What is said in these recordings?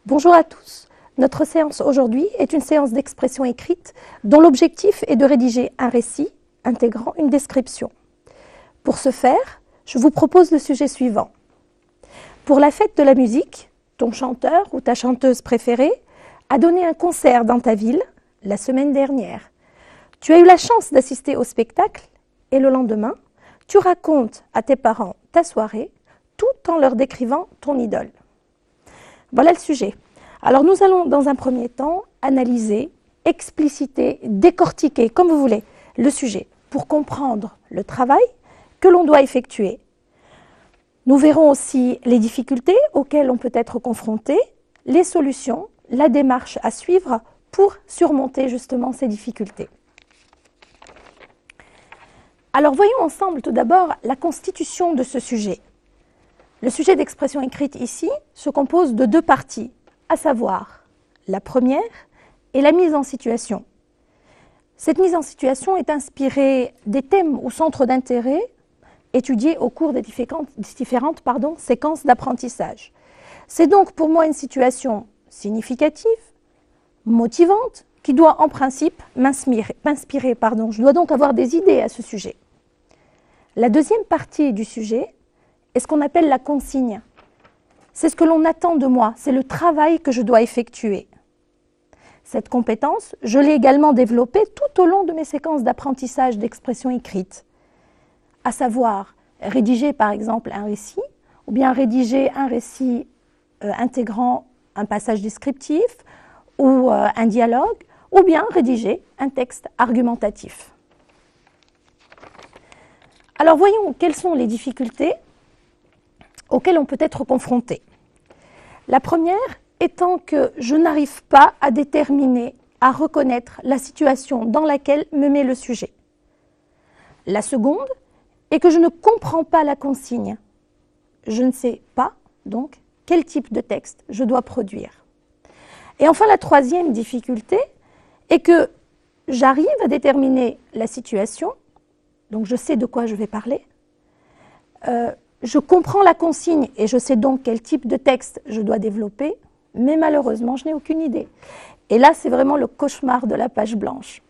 Bonjour à tous. Notre séance aujourd'hui est une séance d'expression écrite dont l'objectif est de rédiger un récit intégrant une description. Pour ce faire, je vous propose le sujet suivant. Pour la fête de la musique, ton chanteur ou ta chanteuse préférée a donné un concert dans ta ville la semaine dernière. Tu as eu la chance d'assister au spectacle et le lendemain, tu racontes à tes parents ta soirée tout en leur décrivant ton idole. Voilà le sujet. Alors nous allons dans un premier temps analyser, expliciter, décortiquer, comme vous voulez, le sujet pour comprendre le travail que l'on doit effectuer. Nous verrons aussi les difficultés auxquelles on peut être confronté, les solutions, la démarche à suivre pour surmonter justement ces difficultés. Alors voyons ensemble tout d'abord la constitution de ce sujet. Le sujet d'expression écrite ici se compose de deux parties, à savoir la première et la mise en situation. Cette mise en situation est inspirée des thèmes ou centres d'intérêt étudiés au cours des différentes séquences d'apprentissage. C'est donc pour moi une situation significative, motivante, qui doit en principe m'inspirer. Je dois donc avoir des idées à ce sujet. La deuxième partie du sujet est ce qu'on appelle la consigne. C'est ce que l'on attend de moi, c'est le travail que je dois effectuer. Cette compétence, je l'ai également développée tout au long de mes séquences d'apprentissage d'expression écrite, à savoir rédiger par exemple un récit, ou bien rédiger un récit intégrant un passage descriptif ou un dialogue, ou bien rédiger un texte argumentatif. Alors voyons quelles sont les difficultés auxquelles on peut être confronté. La première étant que je n'arrive pas à déterminer, à reconnaître la situation dans laquelle me met le sujet. La seconde est que je ne comprends pas la consigne. Je ne sais pas, donc, quel type de texte je dois produire. Et enfin, la troisième difficulté est que j'arrive à déterminer la situation, donc je sais de quoi je vais parler, je comprends la consigne et je sais donc quel type de texte je dois développer, mais malheureusement, je n'ai aucune idée. Et là, c'est vraiment le cauchemar de la page blanche.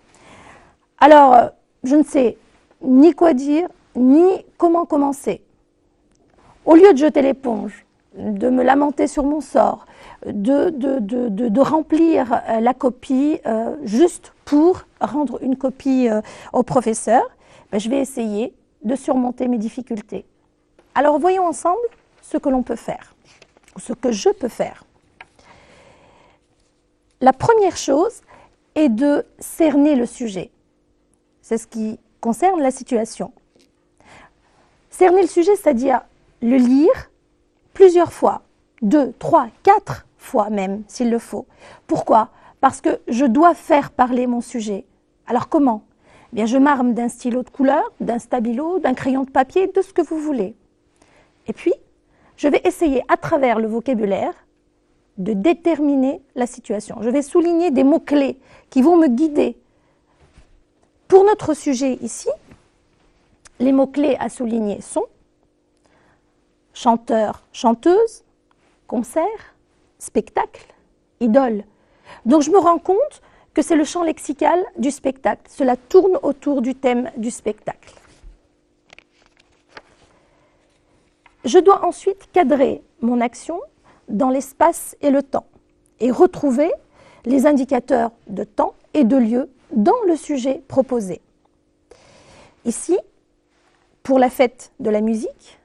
Alors, je ne sais ni quoi dire, ni comment commencer. Au lieu de jeter l'éponge, de me lamenter sur mon sort, de remplir la copie juste pour rendre une copie au professeur, je vais essayer de surmonter mes difficultés. Alors voyons ensemble ce que l'on peut faire, ou ce que je peux faire. La première chose est de cerner le sujet. C'est ce qui concerne la situation. Cerner le sujet, c'est-à-dire le lire plusieurs fois, 2, 3, 4 fois même, s'il le faut. Pourquoi ? Parce que je dois faire parler mon sujet. Alors comment ? Eh bien, je m'arme d'un stylo de couleur, d'un stabilo, d'un crayon de papier, de ce que vous voulez. Et puis, je vais essayer à travers le vocabulaire de déterminer la situation. Je vais souligner des mots-clés qui vont me guider. Pour notre sujet ici, les mots-clés à souligner sont chanteur, chanteuse, concert, spectacle, idole. Donc je me rends compte que c'est le champ lexical du spectacle. Cela tourne autour du thème du spectacle. Je dois ensuite cadrer mon action dans l'espace et le temps et retrouver les indicateurs de temps et de lieu dans le sujet proposé. Ici, pour la fête de la musique,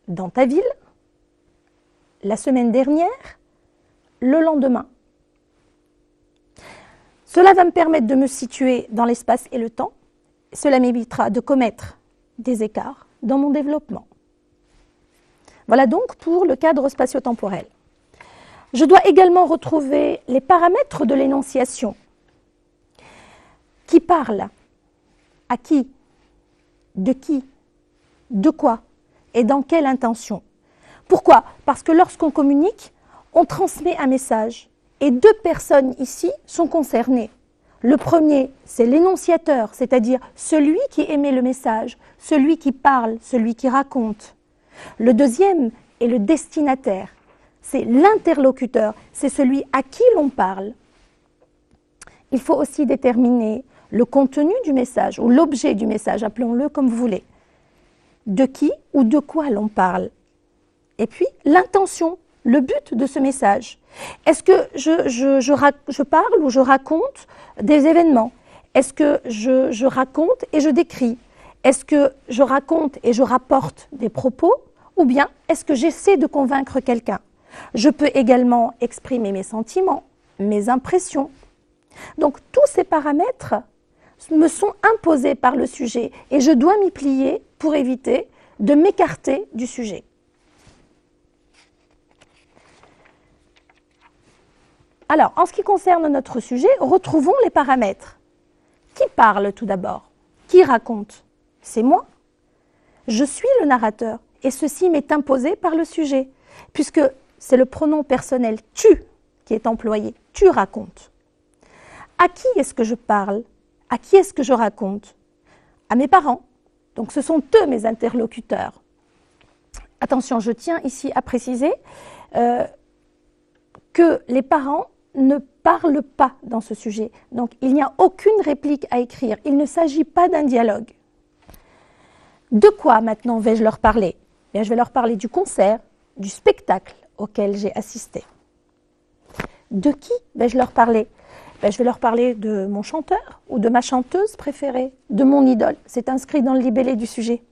dans ta ville, la semaine dernière, le lendemain. Cela va me permettre de me situer dans l'espace et le temps. Cela m'évitera de commettre des écarts dans mon développement. Voilà donc pour le cadre spatio-temporel. Je dois également retrouver les paramètres de l'énonciation. Qui parle ? À qui ? De quoi ? Et dans quelle intention ? Pourquoi ? Parce que lorsqu'on communique, on transmet un message. Et deux personnes ici sont concernées. Le premier, c'est l'énonciateur, c'est-à-dire celui qui émet le message, celui qui parle, celui qui raconte. Le deuxième est le destinataire, c'est l'interlocuteur, c'est celui à qui l'on parle. Il faut aussi déterminer le contenu du message ou l'objet du message, appelons-le comme vous voulez. De qui ou de quoi l'on parle. Et puis, l'intention, le but de ce message. Est-ce que je parle ou je raconte des événements? Est-ce que je raconte et je décris? Est-ce que je raconte et je rapporte des propos? Ou bien est-ce que j'essaie de convaincre quelqu'un? Je peux également exprimer mes sentiments, mes impressions. Donc tous ces paramètres me sont imposés par le sujet et je dois m'y plier pour éviter de m'écarter du sujet. Alors, en ce qui concerne notre sujet, retrouvons les paramètres. Qui parle tout d'abord? Qui raconte? C'est moi. Je suis le narrateur et ceci m'est imposé par le sujet, puisque c'est le pronom personnel « tu » qui est employé. Tu racontes. À qui est-ce que je parle? À qui est-ce que je raconte? À mes parents. Donc ce sont eux mes interlocuteurs. Attention, je tiens ici à préciser que les parents ne parlent pas dans ce sujet. Donc il n'y a aucune réplique à écrire. Il ne s'agit pas d'un dialogue. De quoi maintenant vais-je leur parler? Bien, je vais leur parler du concert, du spectacle auquel j'ai assisté. De qui vais-je leur parler? Ben, je vais leur parler de mon chanteur ou de ma chanteuse préférée, de mon idole. C'est inscrit dans le libellé du sujet.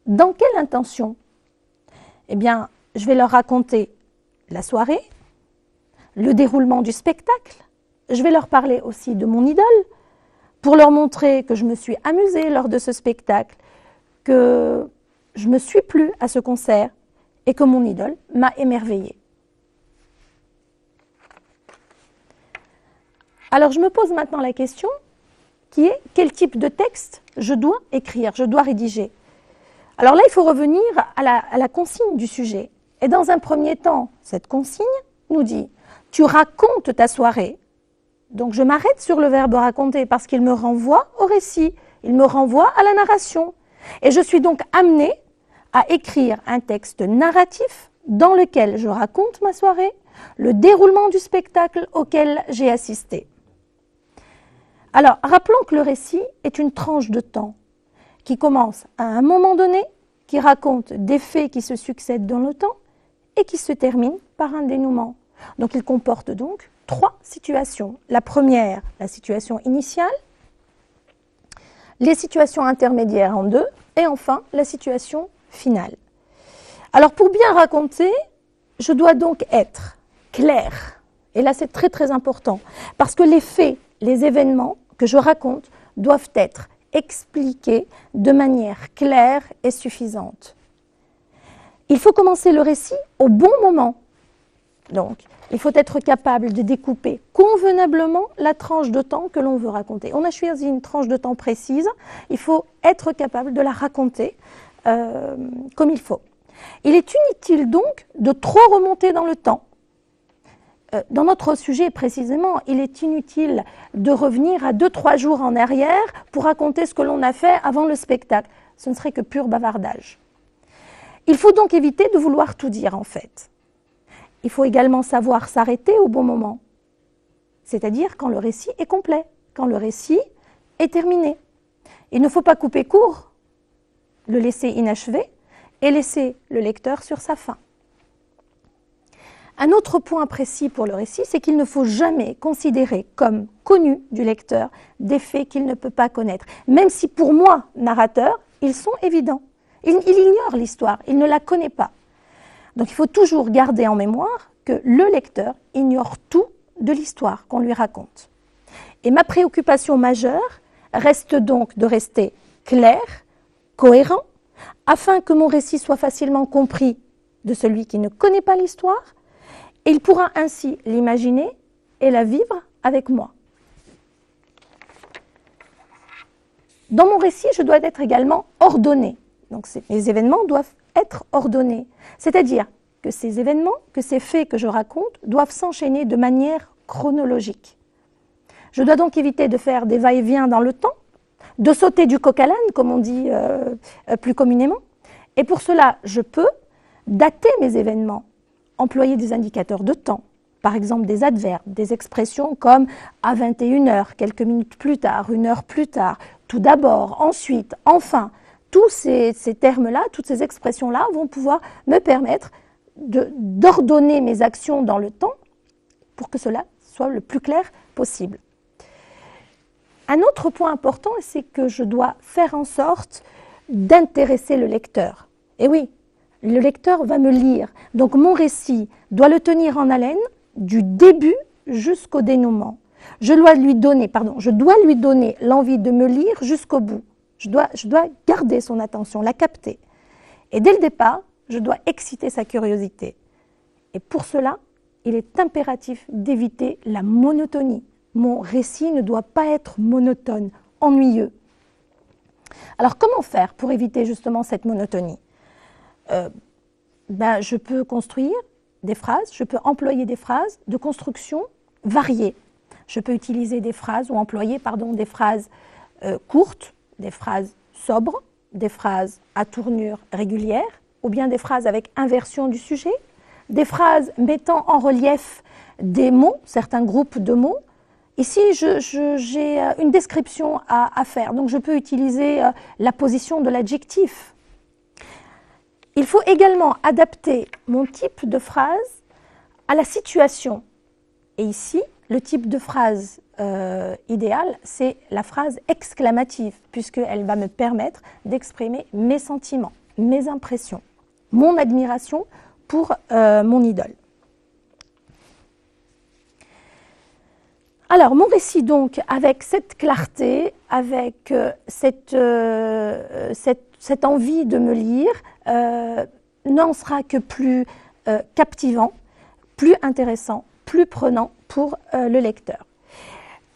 Dans quelle intention? Eh bien, je vais leur raconter la soirée, le déroulement du spectacle. Je vais leur parler aussi de mon idole pour leur montrer que je me suis amusée lors de ce spectacle, que je me suis plu à ce concert et que mon idole m'a émerveillée. Alors, je me pose maintenant la question qui est quel type de texte je dois écrire, je dois rédiger. Alors là, il faut revenir à la consigne du sujet. Et dans un premier temps, cette consigne nous dit « tu racontes ta soirée ». Donc, je m'arrête sur le verbe « raconter » parce qu'il me renvoie au récit, il me renvoie à la narration. Et je suis donc amenée à écrire un texte narratif dans lequel je raconte ma soirée, le déroulement du spectacle auquel j'ai assisté. Alors, rappelons que le récit est une tranche de temps qui commence à un moment donné, qui raconte des faits qui se succèdent dans le temps et qui se termine par un dénouement. Donc, il comporte donc 3 situations. La première, la situation initiale, les situations intermédiaires en 2 et enfin la situation finale. Alors, pour bien raconter, je dois donc être clair. Et là, c'est très très important parce que les faits, les événements que je raconte doivent être expliqués de manière claire et suffisante. Il faut commencer le récit au bon moment. Donc, il faut être capable de découper convenablement la tranche de temps que l'on veut raconter. On a choisi une tranche de temps précise, il faut être capable de la raconter comme il faut. Il est inutile donc de trop remonter dans le temps. Dans notre sujet précisément, il est inutile de revenir à 2-3 jours en arrière pour raconter ce que l'on a fait avant le spectacle. Ce ne serait que pur bavardage. Il faut donc éviter de vouloir tout dire en fait. Il faut également savoir s'arrêter au bon moment, c'est-à-dire quand le récit est complet, quand le récit est terminé. Il ne faut pas couper court, le laisser inachevé et laisser le lecteur sur sa faim. Un autre point précis pour le récit, c'est qu'il ne faut jamais considérer comme connus du lecteur des faits qu'il ne peut pas connaître. Même si pour moi, narrateur, ils sont évidents. Il ignore l'histoire, il ne la connaît pas. Donc il faut toujours garder en mémoire que le lecteur ignore tout de l'histoire qu'on lui raconte. Et ma préoccupation majeure reste donc de rester clair, cohérent, afin que mon récit soit facilement compris de celui qui ne connaît pas l'histoire, et il pourra ainsi l'imaginer et la vivre avec moi. Dans mon récit, je dois être également ordonné. Donc mes événements doivent être ordonnés. C'est-à-dire que ces événements, que ces faits que je raconte, doivent s'enchaîner de manière chronologique. Je dois donc éviter de faire des va-et-vient dans le temps, de sauter du coq à l'âne, comme on dit plus communément. Et pour cela, je peux dater mes événements employer des indicateurs de temps, par exemple des adverbes, des expressions comme à 21 heures, quelques minutes plus tard, 1 heure plus tard, tout d'abord, ensuite, enfin. Tous ces termes-là, toutes ces expressions-là vont pouvoir me permettre d'ordonner mes actions dans le temps pour que cela soit le plus clair possible. Un autre point important, c'est que je dois faire en sorte d'intéresser le lecteur. Et oui, le lecteur va me lire. Donc mon récit doit le tenir en haleine du début jusqu'au dénouement. Je dois lui donner l'envie de me lire jusqu'au bout. Je dois garder son attention, la capter. Et dès le départ, je dois exciter sa curiosité. Et pour cela, il est impératif d'éviter la monotonie. Mon récit ne doit pas être monotone, ennuyeux. Alors comment faire pour éviter justement cette monotonie ? Je peux construire des phrases, je peux employer des phrases de construction variées. Je peux utiliser des phrases ou employer des phrases courtes, des phrases sobres, des phrases à tournure régulière, ou bien des phrases avec inversion du sujet, des phrases mettant en relief des mots, certains groupes de mots. Ici, j'ai une description à faire, donc je peux utiliser la position de l'adjectif. Il faut également adapter mon type de phrase à la situation. Et ici, le type de phrase idéal, c'est la phrase exclamative, puisqu'elle va me permettre d'exprimer mes sentiments, mes impressions, mon admiration pour mon idole. Alors, mon récit, donc, avec cette clarté, avec cette envie de me lire, n'en sera que plus captivant, plus intéressant, plus prenant pour le lecteur.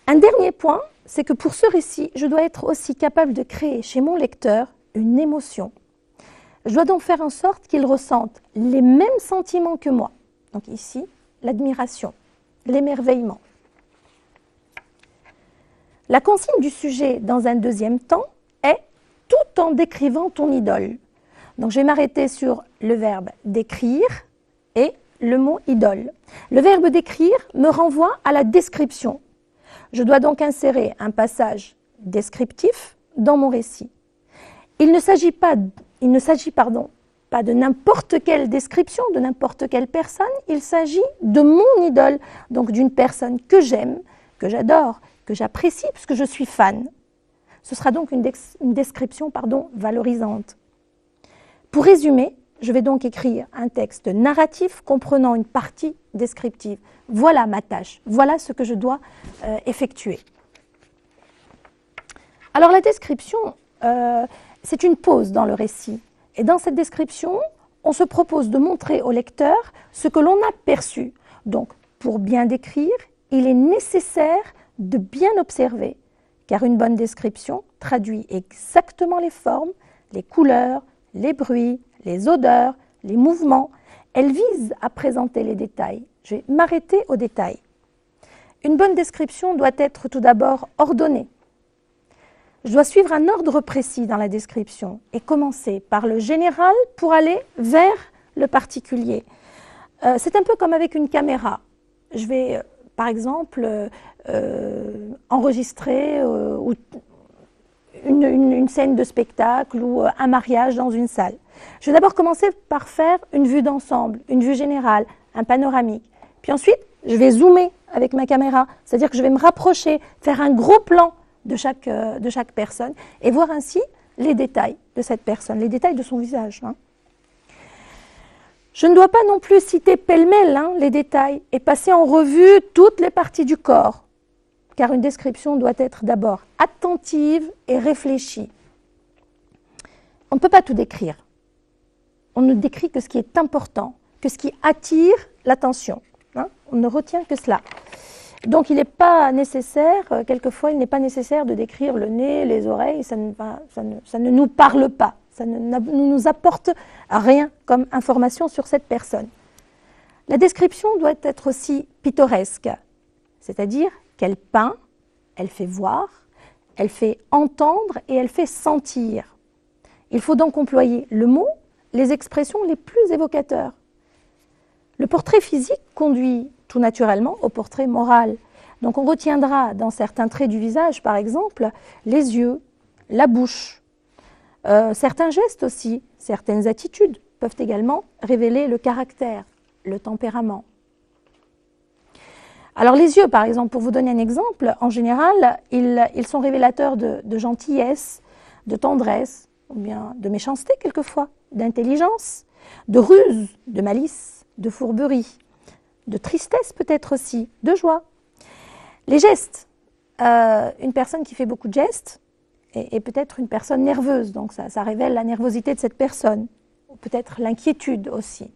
Un dernier point, c'est que pour ce récit, je dois être aussi capable de créer chez mon lecteur une émotion. Je dois donc faire en sorte qu'il ressente les mêmes sentiments que moi. Donc ici, l'admiration, l'émerveillement. La consigne du sujet dans un deuxième temps est « tout en décrivant ton idole ». Donc je vais m'arrêter sur le verbe « décrire » et le mot « idole ». Le verbe « décrire » me renvoie à la description. Je dois donc insérer un passage descriptif dans mon récit. Il ne s'agit pas de n'importe quelle description, de n'importe quelle personne, il s'agit de mon idole, donc d'une personne que j'aime, que j'adore, que j'apprécie, puisque je suis fan. Ce sera donc une description valorisante. Pour résumer, je vais donc écrire un texte narratif comprenant une partie descriptive. Voilà ma tâche, voilà ce que je dois effectuer. Alors la description, c'est une pause dans le récit. Et dans cette description, on se propose de montrer au lecteur ce que l'on a perçu. Donc, pour bien décrire, il est nécessaire de bien observer, car une bonne description traduit exactement les formes, les couleurs, les bruits, les odeurs, les mouvements. Elle vise à présenter les détails. Je vais m'arrêter aux détails. Une bonne description doit être tout d'abord ordonnée. Je dois suivre un ordre précis dans la description et commencer par le général pour aller vers le particulier. C'est un peu comme avec une caméra. Je vais, par exemple, enregistrer une scène de spectacle ou un mariage dans une salle. Je vais d'abord commencer par faire une vue d'ensemble, une vue générale, un panoramique. Puis ensuite, je vais zoomer avec ma caméra, c'est-à-dire que je vais me rapprocher, faire un gros plan de chaque personne et voir ainsi les détails de cette personne, les détails de son visage. Je ne dois pas non plus citer pêle-mêle les détails et passer en revue toutes les parties du corps, car une description doit être d'abord attentive et réfléchie. On ne peut pas tout décrire. On ne décrit que ce qui est important, que ce qui attire l'attention. On ne retient que cela. Donc il n'est pas nécessaire, quelquefois il n'est pas nécessaire de décrire le nez, les oreilles, ça ne nous parle pas, ça ne nous apporte rien comme information sur cette personne. La description doit être aussi pittoresque, c'est-à-dire qu'elle peint, elle fait voir, elle fait entendre et elle fait sentir. Il faut donc employer le mot, les expressions les plus évocateurs. Le portrait physique conduit tout naturellement au portrait moral. Donc on retiendra dans certains traits du visage, par exemple, les yeux, la bouche, certains gestes aussi, certaines attitudes peuvent également révéler le caractère, le tempérament. Alors les yeux, par exemple, pour vous donner un exemple, en général, ils sont révélateurs de gentillesse, de tendresse, ou bien de méchanceté quelquefois, d'intelligence, de ruse, de malice, de fourberie, de tristesse peut-être aussi, de joie. Les gestes, une personne qui fait beaucoup de gestes est peut-être une personne nerveuse, donc ça révèle la nervosité de cette personne, ou peut-être l'inquiétude aussi.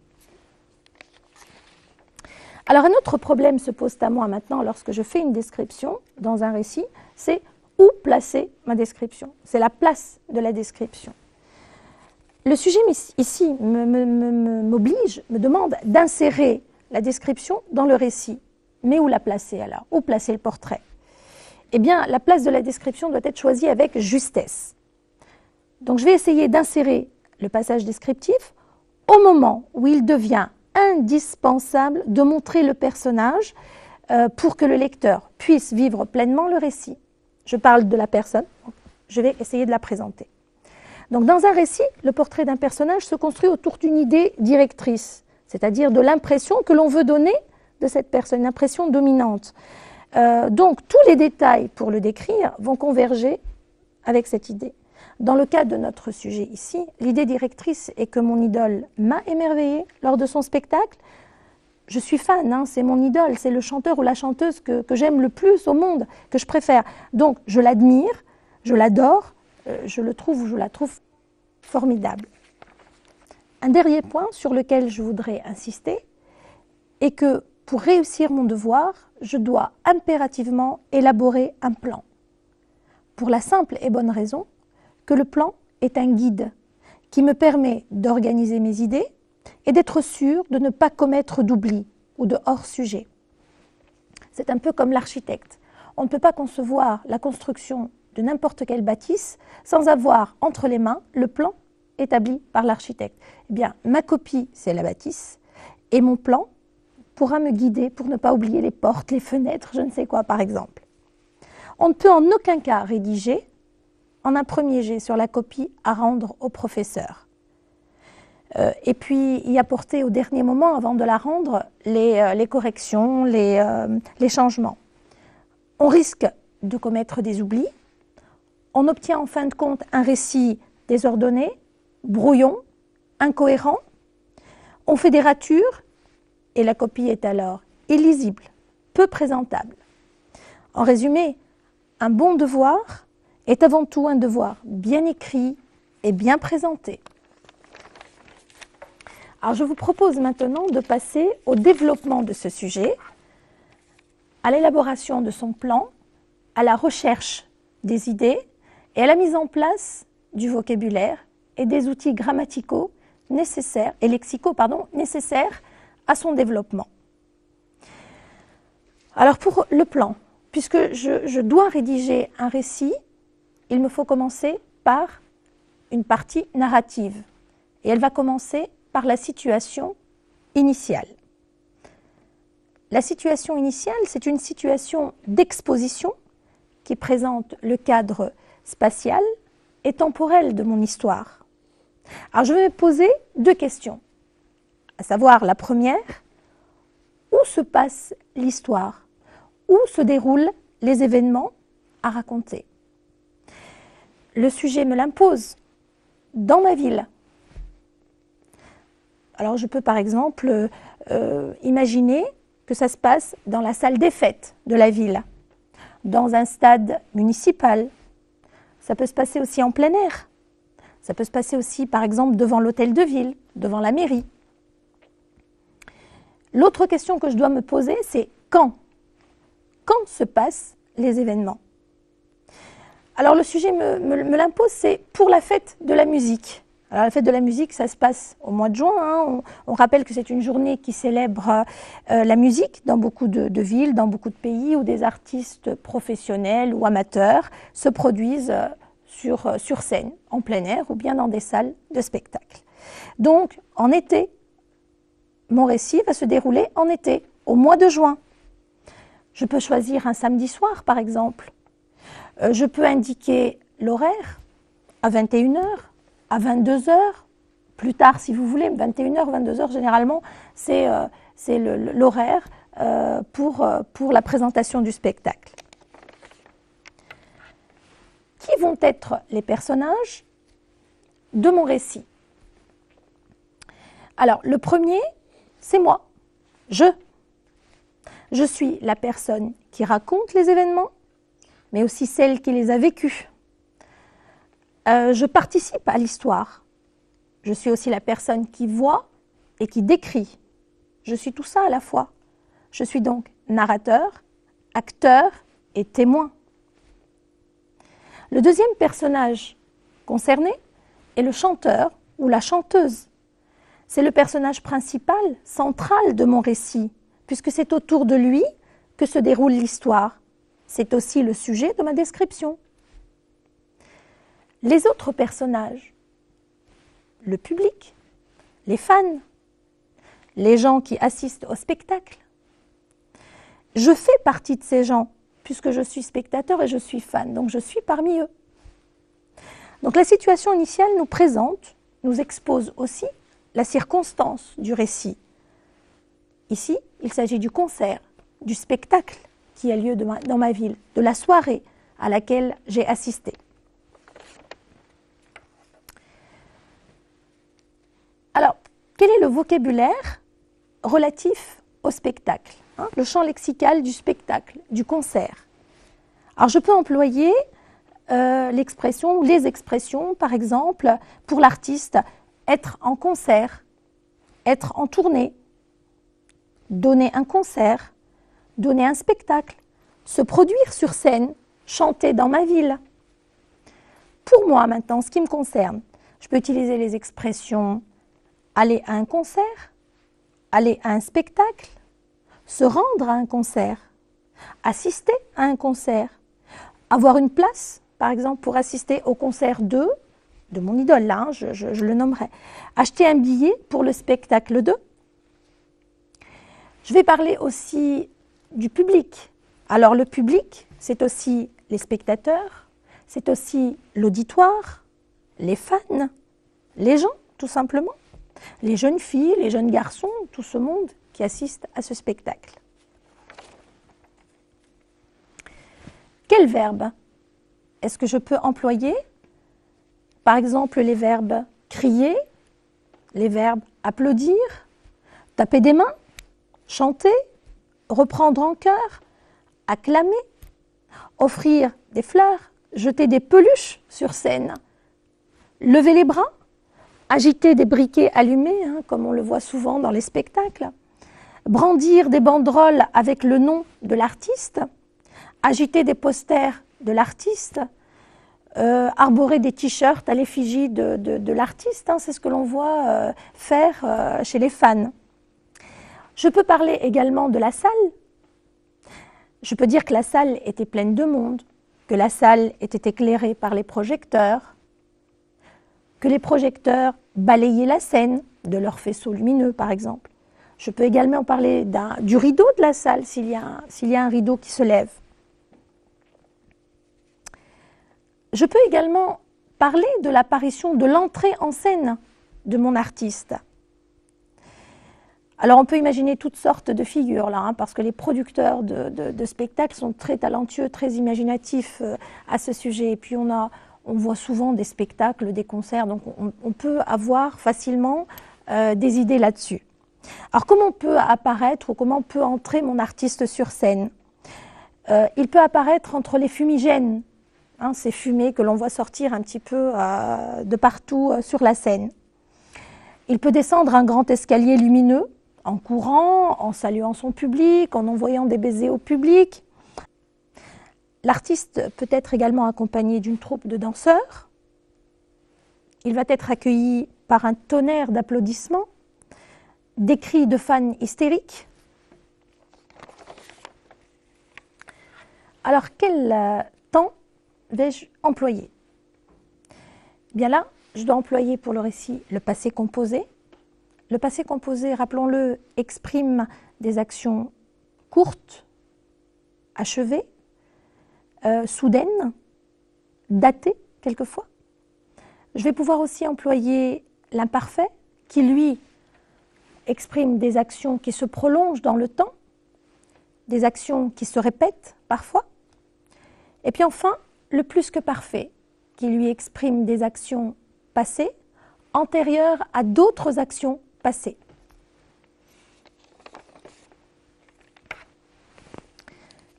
Alors un autre problème se pose à moi maintenant lorsque je fais une description dans un récit, c'est où placer ma description. C'est la place de la description. Le sujet ici m'oblige, me demande d'insérer la description dans le récit. Mais où la placer alors? Où placer le portrait? Eh bien, la place de la description doit être choisie avec justesse. Donc je vais essayer d'insérer le passage descriptif au moment où il devient indispensable de montrer le personnage pour que le lecteur puisse vivre pleinement le récit. Je parle de la personne, je vais essayer de la présenter. Donc dans un récit, le portrait d'un personnage se construit autour d'une idée directrice, c'est-à-dire de l'impression que l'on veut donner de cette personne, une impression dominante. Donc tous les détails pour le décrire vont converger avec cette idée. Dans le cas de notre sujet ici, l'idée directrice est que mon idole m'a émerveillée lors de son spectacle. Je suis fan, hein, c'est mon idole, c'est le chanteur ou la chanteuse que j'aime le plus au monde, que je préfère. Donc je l'admire, je l'adore, je la trouve formidable. Un dernier point sur lequel je voudrais insister est que pour réussir mon devoir, je dois impérativement élaborer un plan. Pour la simple et bonne raison que le plan est un guide qui me permet d'organiser mes idées et d'être sûr de ne pas commettre d'oubli ou de hors-sujet. C'est un peu comme l'architecte. On ne peut pas concevoir la construction de n'importe quelle bâtisse sans avoir entre les mains le plan établi par l'architecte. Eh bien, ma copie, c'est la bâtisse, et mon plan pourra me guider pour ne pas oublier les portes, les fenêtres, je ne sais quoi, par exemple. On ne peut en aucun cas rédiger en un premier jet sur la copie à rendre au professeur. Et puis y apporter au dernier moment, avant de la rendre, les corrections, les changements. On risque de commettre des oublis. On obtient en fin de compte un récit désordonné, brouillon, incohérent. On fait des ratures et la copie est alors illisible, peu présentable. En résumé, un bon devoir est avant tout un devoir bien écrit et bien présenté. Alors je vous propose maintenant de passer au développement de ce sujet, à l'élaboration de son plan, à la recherche des idées et à la mise en place du vocabulaire et des outils grammaticaux nécessaires et lexicaux nécessaires à son développement. Alors pour le plan, puisque je dois rédiger un récit, il me faut commencer par une partie narrative. Et elle va commencer par la situation initiale. La situation initiale, c'est une situation d'exposition qui présente le cadre spatial et temporel de mon histoire. Alors je vais me poser deux questions, à savoir la première, où se passe l'histoire? Où se déroulent les événements à raconter? Le sujet me l'impose, dans ma ville. Alors je peux par exemple imaginer que ça se passe dans la salle des fêtes de la ville, dans un stade municipal. Ça peut se passer aussi en plein air. Ça peut se passer aussi par exemple devant l'hôtel de ville, devant la mairie. L'autre question que je dois me poser, c'est quand? Quand se passent les événements? Alors le sujet me l'impose, c'est pour la fête de la musique. Alors la fête de la musique, ça se passe au mois de juin. Hein. On rappelle que c'est une journée qui célèbre la musique dans beaucoup de villes, dans beaucoup de pays où des artistes professionnels ou amateurs se produisent sur scène, en plein air ou bien dans des salles de spectacle. Donc en été, mon récit va se dérouler en été, au mois de juin. Je peux choisir un samedi soir, par exemple. Je peux indiquer l'horaire à 21 heures, à 22 heures, plus tard si vous voulez, 21 heures, 22 heures, généralement, c'est l'horaire pour la présentation du spectacle. Qui vont être les personnages de mon récit? Alors, le premier, c'est moi. Je suis la personne qui raconte les événements, mais aussi celle qui les a vécus. Je participe à l'histoire. Je suis aussi la personne qui voit et qui décrit. Je suis tout ça à la fois. Je suis donc narrateur, acteur et témoin. Le deuxième personnage concerné est le chanteur ou la chanteuse. C'est le personnage principal, central de mon récit, puisque c'est autour de lui que se déroule l'histoire. C'est aussi le sujet de ma description. Les autres personnages, le public, les fans, les gens qui assistent au spectacle. Je fais partie de ces gens, puisque je suis spectateur et je suis fan, donc je suis parmi eux. Donc la situation initiale nous présente, nous expose aussi la circonstance du récit. Ici, il s'agit du concert, du spectacle qui a lieu dans ma ville, de la soirée à laquelle j'ai assisté. Alors, quel est le vocabulaire relatif au spectacle, le champ lexical du spectacle, du concert? Alors, je peux employer l'expression ou les expressions, par exemple, pour l'artiste, être en concert, être en tournée, donner un concert, donner un spectacle, se produire sur scène, chanter dans ma ville. Pour moi, maintenant, ce qui me concerne, je peux utiliser les expressions aller à un concert, aller à un spectacle, se rendre à un concert, assister à un concert, avoir une place, par exemple, pour assister au concert de mon idole, là, je le nommerai, acheter un billet pour le spectacle de. Je vais parler aussi du public. Alors le public, c'est aussi les spectateurs, c'est aussi l'auditoire, les fans, les gens, tout simplement, les jeunes filles, les jeunes garçons, tout ce monde qui assiste à ce spectacle. Quel verbe est-ce que je peux employer? Par exemple, les verbes crier, les verbes applaudir, taper des mains, chanter, reprendre en chœur, acclamer, offrir des fleurs, jeter des peluches sur scène, lever les bras, agiter des briquets allumés, comme on le voit souvent dans les spectacles, brandir des banderoles avec le nom de l'artiste, agiter des posters de l'artiste, arborer des t-shirts à l'effigie de l'artiste, c'est ce que l'on voit faire chez les fans. Je peux parler également de la salle. Je peux dire que la salle était pleine de monde, que la salle était éclairée par les projecteurs, que les projecteurs balayaient la scène de leurs faisceaux lumineux, par exemple. Je peux également parler du rideau de la salle, s'il y a un rideau qui se lève. Je peux également parler de l'apparition, de l'entrée en scène de mon artiste. Alors on peut imaginer toutes sortes de figures là, parce que les producteurs de spectacles sont très talentueux, très imaginatifs à ce sujet. Et puis on voit souvent des spectacles, des concerts, donc on peut avoir facilement des idées là-dessus. Alors comment peut apparaître ou comment peut entrer mon artiste sur scène? Il peut apparaître entre les fumigènes, ces fumées que l'on voit sortir un petit peu de partout sur la scène. Il peut descendre un grand escalier lumineux, en courant, en saluant son public, en envoyant des baisers au public. L'artiste peut être également accompagné d'une troupe de danseurs. Il va être accueilli par un tonnerre d'applaudissements, des cris de fans hystériques. Alors, quel temps vais-je employer? Bien là, je dois employer pour le récit le passé composé, Le passé composé, rappelons-le, exprime des actions courtes, achevées, soudaines, datées quelquefois. Je vais pouvoir aussi employer l'imparfait qui, lui, exprime des actions qui se prolongent dans le temps, des actions qui se répètent parfois. Et puis enfin, le plus que parfait qui lui exprime des actions passées, antérieures à d'autres actions passées.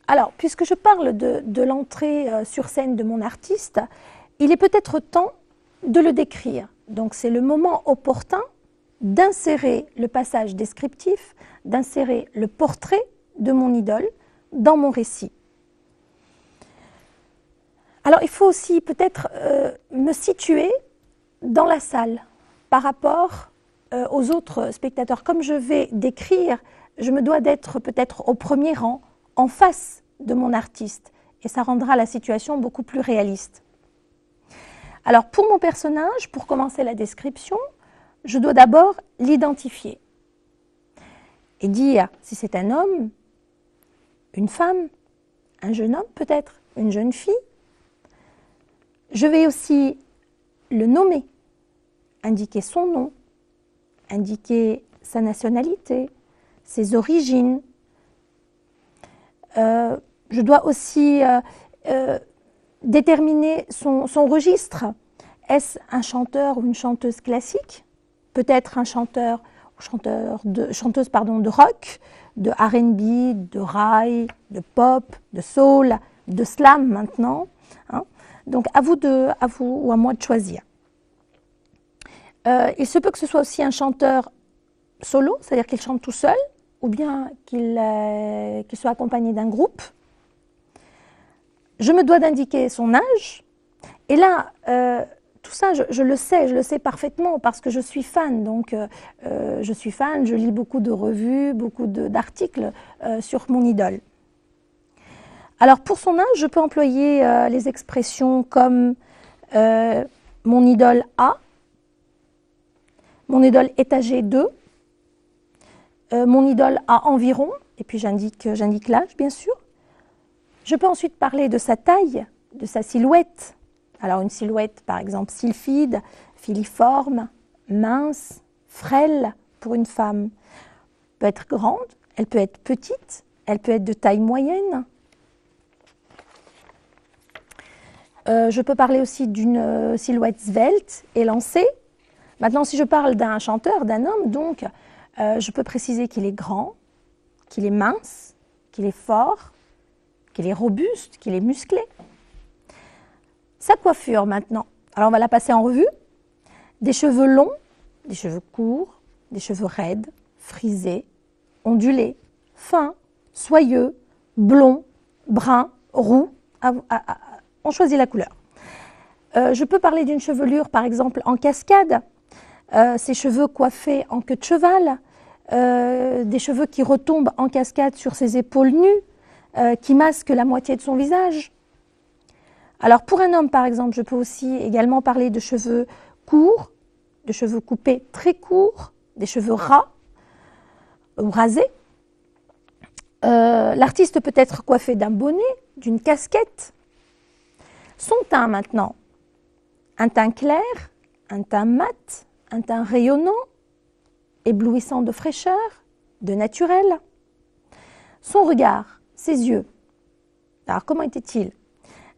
Alors, puisque je parle de l'entrée sur scène de mon artiste, il est peut-être temps de le décrire. Donc, c'est le moment opportun d'insérer le passage descriptif, d'insérer le portrait de mon idole dans mon récit. Alors, il faut aussi peut-être me situer dans la salle par rapport aux autres spectateurs. Comme je vais décrire, je me dois d'être peut-être au premier rang, en face de mon artiste, et ça rendra la situation beaucoup plus réaliste. Alors pour mon personnage, pour commencer la description, je dois d'abord l'identifier et dire si c'est un homme, une femme, un jeune homme peut-être, une jeune fille. Je vais aussi le nommer, indiquer son nom, indiquer sa nationalité, ses origines. Je dois aussi déterminer son registre. Est-ce un chanteur ou une chanteuse classique? Peut-être un chanteuse de rock, de R&B, de rail, de pop, de soul, de slam maintenant. Hein. Donc à vous ou à moi de choisir. Il se peut que ce soit aussi un chanteur solo, c'est-à-dire qu'il chante tout seul, ou bien qu'il soit accompagné d'un groupe. Je me dois d'indiquer son âge. Et là, tout ça, je le sais parfaitement parce que je suis fan. Donc, je suis fan, je lis beaucoup de revues, beaucoup d'articles sur mon idole. Alors, pour son âge, je peux employer les expressions comme mon idole a, mon idole est âgé de, mon idole a environ, et puis j'indique l'âge, bien sûr. Je peux ensuite parler de sa taille, de sa silhouette. Alors une silhouette, par exemple, sylphide, filiforme, mince, frêle pour une femme. Elle peut être grande, elle peut être petite, elle peut être de taille moyenne. Je peux parler aussi d'une silhouette svelte, élancée. Maintenant, si je parle d'un chanteur, d'un homme, donc, je peux préciser qu'il est grand, qu'il est mince, qu'il est fort, qu'il est robuste, qu'il est musclé. Sa coiffure maintenant, alors on va la passer en revue. Des cheveux longs, des cheveux courts, des cheveux raides, frisés, ondulés, fins, soyeux, blonds, bruns, roux. On choisit la couleur. Je peux parler d'une chevelure par exemple en cascade, ses cheveux coiffés en queue de cheval, des cheveux qui retombent en cascade sur ses épaules nues, qui masque la moitié de son visage. Alors pour un homme par exemple, je peux aussi également parler de cheveux courts, de cheveux coupés très courts, des cheveux ras ou rasés. L'artiste peut être coiffé d'un bonnet, d'une casquette. Son teint maintenant, un teint clair, un teint mat, un teint rayonnant, éblouissant de fraîcheur, de naturel. Son regard, ses yeux. Alors, comment était-il?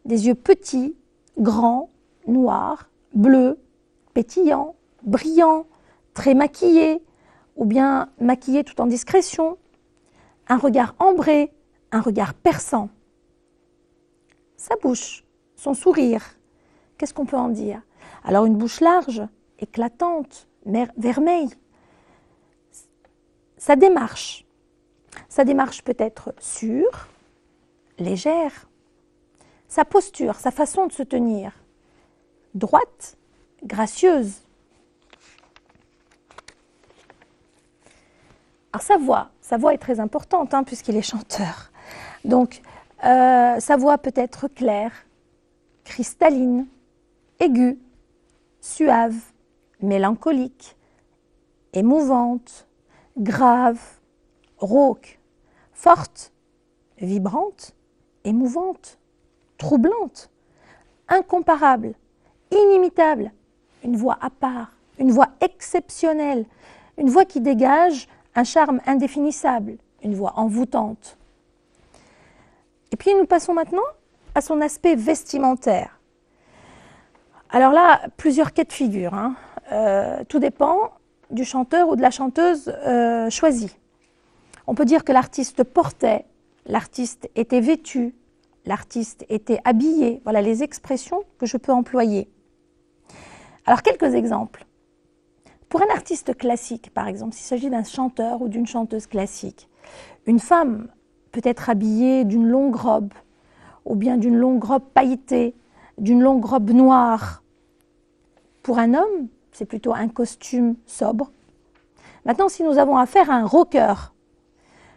Des yeux petits, grands, noirs, bleus, pétillants, brillants, très maquillés, ou bien maquillés tout en discrétion. Un regard ambré, un regard perçant. Sa bouche, son sourire, qu'est-ce qu'on peut en dire? Alors, une bouche large, éclatante, vermeille. Sa démarche peut être sûre, légère. Sa posture, sa façon de se tenir, droite, gracieuse. Alors sa voix est très importante puisqu'il est chanteur. Donc sa voix peut être claire, cristalline, aiguë, suave, mélancolique, émouvante, grave, rauque, forte, vibrante, émouvante, troublante, incomparable, inimitable, une voix à part, une voix exceptionnelle, une voix qui dégage un charme indéfinissable, une voix envoûtante. Et puis nous passons maintenant à son aspect vestimentaire. Alors là, plusieurs cas de figure, hein. Tout dépend du chanteur ou de la chanteuse choisie. On peut dire que l'artiste portait, l'artiste était vêtu, l'artiste était habillé. Voilà les expressions que je peux employer. Alors quelques exemples. Pour un artiste classique, par exemple, s'il s'agit d'un chanteur ou d'une chanteuse classique, une femme peut être habillée d'une longue robe, ou bien d'une longue robe pailletée, d'une longue robe noire. Pour un homme, c'est plutôt un costume sobre. Maintenant, si nous avons affaire à un rocker,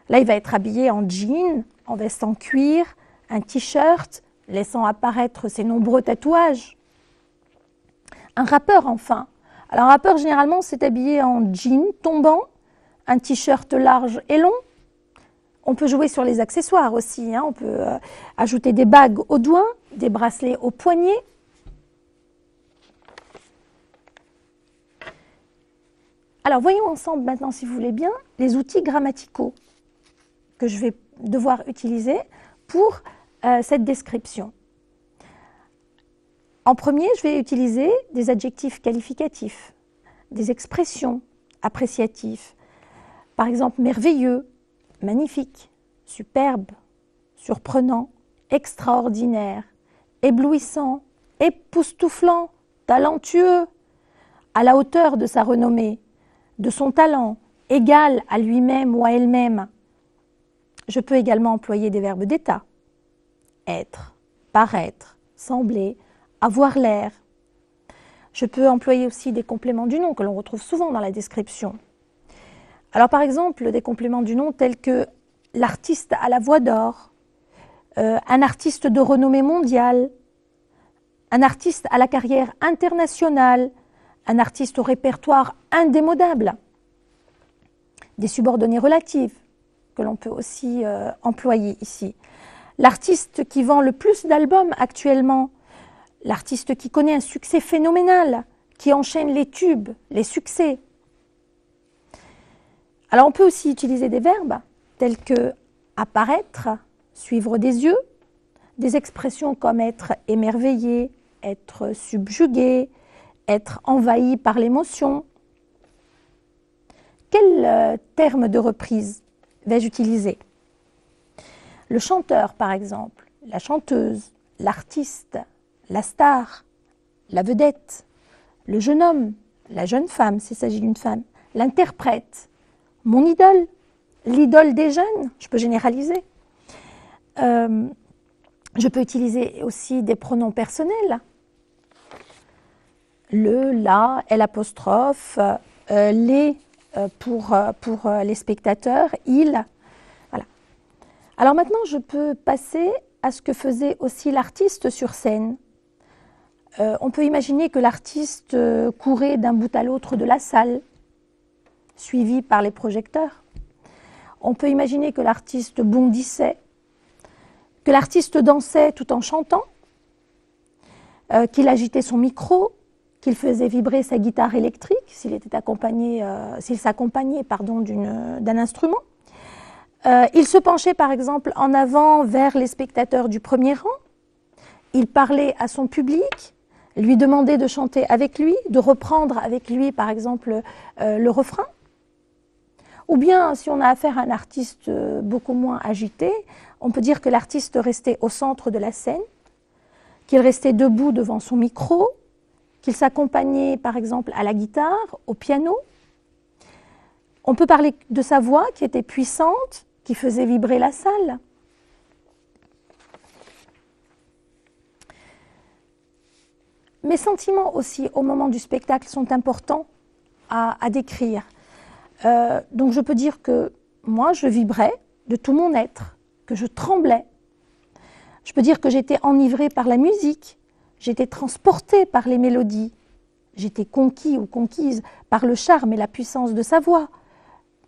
là, il va être habillé en jean, en veste en cuir, un t-shirt, laissant apparaître ses nombreux tatouages. Un rappeur, enfin. Alors, un rappeur, généralement, s'est habillé en jean tombant, un t-shirt large et long. On peut jouer sur les accessoires aussi, hein. On peut ajouter des bagues aux doigts, des bracelets aux poignets. Alors, voyons ensemble maintenant, si vous voulez bien, les outils grammaticaux que je vais devoir utiliser pour cette description. En premier, je vais utiliser des adjectifs qualificatifs, des expressions appréciatives. Par exemple, merveilleux, magnifique, superbe, surprenant, extraordinaire, éblouissant, époustouflant, talentueux, à la hauteur de sa renommée, de son talent, égal à lui-même ou à elle-même. Je peux également employer des verbes d'état. Être, paraître, sembler, avoir l'air. Je peux employer aussi des compléments du nom que l'on retrouve souvent dans la description. Alors par exemple, des compléments du nom tels que l'artiste à la voix d'or, un artiste de renommée mondiale, un artiste à la carrière internationale, un artiste au répertoire indémodable. Des subordonnées relatives que l'on peut aussi employer ici. L'artiste qui vend le plus d'albums actuellement, l'artiste qui connaît un succès phénoménal, qui enchaîne les tubes, les succès. Alors on peut aussi utiliser des verbes tels que apparaître, suivre des yeux, des expressions comme être émerveillé, être subjugué, être envahi par l'émotion. Quel terme de reprise vais-je utiliser? Le chanteur, par exemple, la chanteuse, l'artiste, la star, la vedette, le jeune homme, la jeune femme, s'il s'agit d'une femme, l'interprète, mon idole, l'idole des jeunes, je peux généraliser. Je peux utiliser aussi des pronoms personnels. Le, la, l'apostrophe, les pour les spectateurs, il. Voilà. Alors maintenant, je peux passer à ce que faisait aussi l'artiste sur scène. On peut imaginer que l'artiste courait d'un bout à l'autre de la salle, suivi par les projecteurs. On peut imaginer que l'artiste bondissait, que l'artiste dansait tout en chantant, qu'il agitait son micro, qu'il faisait vibrer sa guitare électrique, s'il s'accompagnait d'un instrument. Il se penchait par exemple en avant vers les spectateurs du premier rang. Il parlait à son public, lui demandait de chanter avec lui, de reprendre avec lui par exemple le refrain. Ou bien, si on a affaire à un artiste beaucoup moins agité, on peut dire que l'artiste restait au centre de la scène, qu'il restait debout devant son micro, qu'il s'accompagnait par exemple à la guitare, au piano. On peut parler de sa voix qui était puissante, qui faisait vibrer la salle. Mes sentiments aussi au moment du spectacle sont importants à décrire. Donc je peux dire que moi je vibrais de tout mon être, que je tremblais. Je peux dire que j'étais enivrée par la musique, j'étais transportée par les mélodies, J'étais conquis ou conquise par le charme et la puissance de sa voix.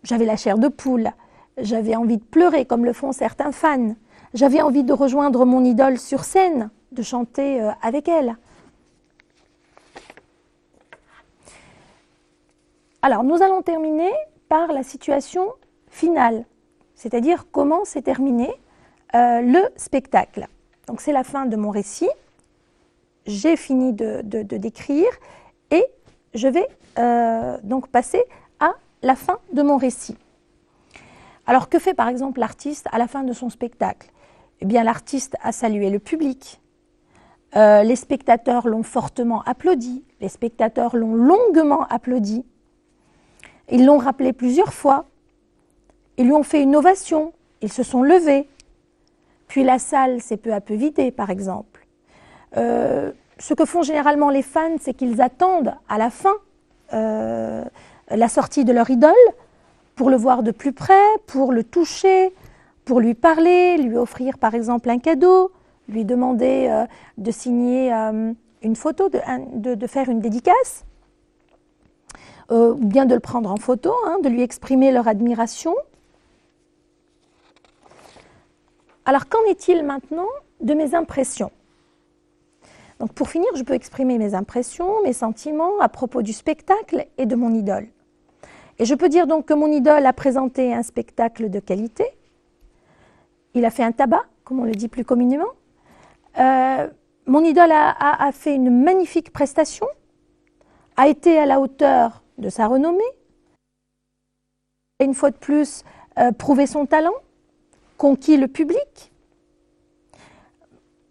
J'avais la chair de poule. J'avais envie de pleurer comme le font certains fans. J'avais envie de rejoindre mon idole sur scène, de chanter avec elle. Alors, nous allons terminer par la situation finale, c'est-à-dire comment s'est terminé le spectacle. Donc, c'est la fin de mon récit. J'ai fini de décrire et je vais donc passer à la fin de mon récit. Alors, que fait par exemple l'artiste à la fin de son spectacle? Eh bien, l'artiste a salué le public. Les spectateurs l'ont fortement applaudi. Les spectateurs l'ont longuement applaudi. Ils l'ont rappelé plusieurs fois. Ils lui ont fait une ovation. Ils se sont levés. Puis la salle s'est peu à peu vidée, par exemple. Ce que font généralement les fans, c'est qu'ils attendent à la fin la sortie de leur idole pour le voir de plus près, pour le toucher, pour lui parler, lui offrir par exemple un cadeau, lui demander de signer une photo, de faire une dédicace, ou bien de le prendre en photo, de lui exprimer leur admiration. Alors qu'en est-il maintenant de mes impressions? Donc pour finir, je peux exprimer mes impressions, mes sentiments à propos du spectacle et de mon idole. Et je peux dire donc que mon idole a présenté un spectacle de qualité. Il a fait un tabac, comme on le dit plus communément. Mon idole a fait une magnifique prestation, a été à la hauteur de sa renommée, et une fois de plus, prouvé son talent, conquis le public.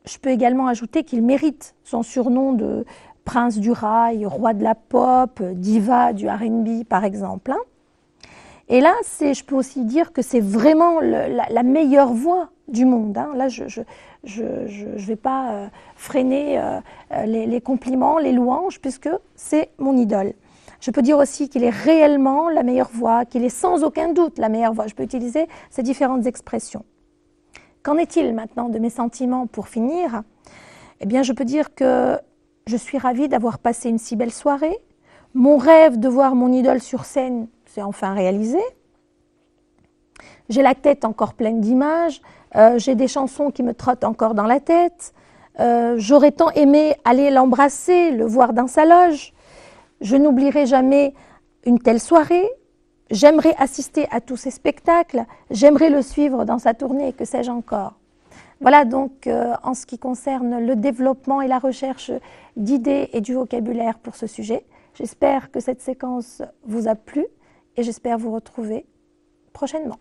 Je peux également ajouter qu'il mérite son surnom de prince du rail, roi de la pop, diva du R&B par exemple. Et là, je peux aussi dire que c'est vraiment la meilleure voix du monde. Là, je ne vais pas freiner les compliments, les louanges, puisque c'est mon idole. Je peux dire aussi qu'il est réellement la meilleure voix, qu'il est sans aucun doute la meilleure voix. Je peux utiliser ces différentes expressions. Qu'en est-il maintenant de mes sentiments pour finir? Eh bien, je peux dire que je suis ravie d'avoir passé une si belle soirée. Mon rêve de voir mon idole sur scène s'est enfin réalisé. J'ai la tête encore pleine d'images, j'ai des chansons qui me trottent encore dans la tête. J'aurais tant aimé aller l'embrasser, le voir dans sa loge. Je n'oublierai jamais une telle soirée. J'aimerais assister à tous ces spectacles. J'aimerais le suivre dans sa tournée, que sais-je encore. Voilà donc en ce qui concerne le développement et la recherche d'idées et du vocabulaire pour ce sujet. J'espère que cette séquence vous a plu et j'espère vous retrouver prochainement.